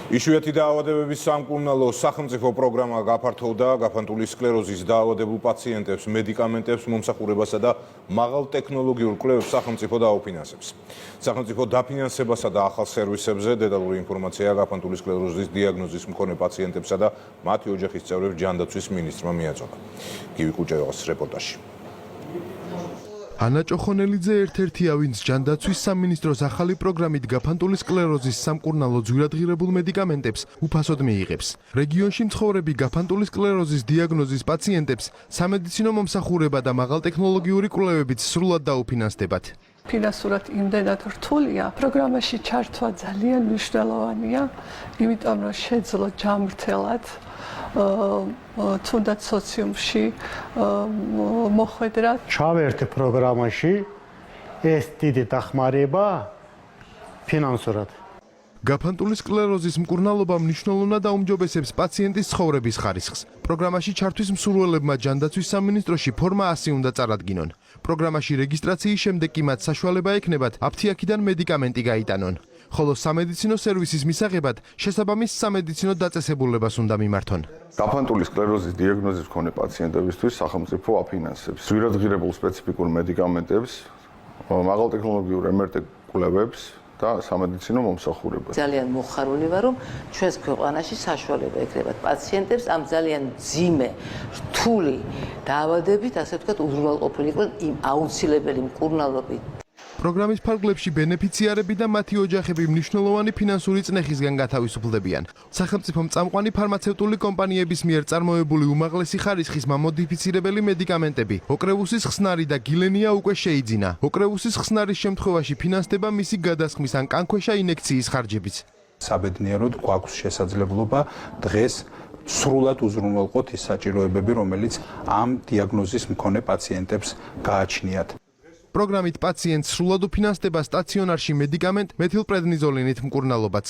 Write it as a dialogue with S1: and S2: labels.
S1: იშვიათი დაავადებების სამკურნალო სახელმწიფო პროგრამა გაფართოვდა გაფანტული სკლეროზის დაავადებულ პაციენტებს მედიკამენტებს მომსახურებასა და მაღალ ტექნოლოგიურ კვლევებს სახელმწიფო დაუფინანსებს. სახელმწიფო დაფინანსებასა და ახალ სერვისებზე დეტალური ინფორმაცია გაფანტული სკლეროზის დიაგნოზის მქონე პაციენტებსა და მათი ოჯახის წევრებს ჯანდაცვის მინისტრმა მიაწოდა. გივი კუჭევას რეპორტაჟი.
S2: ანა ჭოხონელიძე ერთ-ერთია, ვინც ჯანდაცვის სამინისტროს ახალი პროგრამით გაფანტული სკლეროზის სამკურნალო ძვირადღირებულ მედიკამენტებს უფასოდ მიიღებს. რეგიონში მცხოვრები გაფანტული სკლეროზის დიაგნოზის პაციენტებს სამედიცინო მომსახურება და მაღალტექნოლოგიური კვლევებით სრულად დაუფინანსდებათ.
S3: ფინანსურად იმდენად რთულია, პროგრამაში ჩართვა ძალიან მნიშვნელოვანია, იმიტომ რომ შეძლო ჯამრთელად თუნდაც სოციუმში მოხვედრა.
S4: ჩავერთე პროგრამაში ეს დიდი დახმარება ფინანსურად.
S2: გაფანტული სკლეროზის მკურნალობა მნიშვნელოვნად აუმჯობესებს პაციენტის ცხოვრების ხარისხს. პროგრამაში ჩართვის მსურველებმა ჯანდაცვის სამინისტროში ფორმა 100 უნდა წარადგინონ. პროგრამაში რეგისტრაციის შემდეგ კი მათ საშუალება ექნებათ აფთიაქიდან მედიკამენტი გაიტანონ. ხოლო სამედიცინო სერვისის მისაღებად შესაბამის სამედიცინო დაწესებულებას უნდა მიმართონ.
S5: გაფანტული სკლეროზის დიაგნოზის მქონე პაციენტებისთვის სახელმწიფო აფინანსებს ძვირადღირებულ სპეციფიკურ მედიკამენტებს, მაღალტექნოლოგიურ MRT კვლევებს და სამედიცინო მომსახურებას.
S6: ძალიან მოხარული ვარ, რომ ჩვენს ქვეყანაში საშუალება ექნებათ პაციენტებს ამ ძალიან მძიმე, რთული დაავადებით, ასე ვთქვათ, უზრუნველყოფილი იყვნენ იმ აუცილებელი მკურნალობით.
S2: პროგრამის ფარგლებში ბენეფიციარები და მათი ოჯახები მნიშვნელოვანი ფინანსური წნეხისგან გათავისუფლდებიან. სახელმწიფო წამყვანი ფარმაცევტული კომპანიების მიერ წარმოებული უმაღლესი ხარისხის მამოდიფიცირებელი მედიკამენტები, ოკრევუსის ხსნარი და გილენია უკვე შეიძინა. ოკრევუსის ხსნარის შემთხვევაში ფინანსდება მისი გადასხმის ან კანქვეშა ინექციის ხარჯებიც.
S7: საბედნიეროდ გვაქვს შესაძლებლობა დღეს სრულად უზრუნველყოთ ის საჭიროებები, რომელიც ამ დიაგნოზის მქონე პაციენტებს გააჩნიათ.
S2: პროგრამით პაციენტს სრულად უფინანსდება სტაციონარში მედიკამენტ მეთილპრედნიზოლინით მკურნალობაც.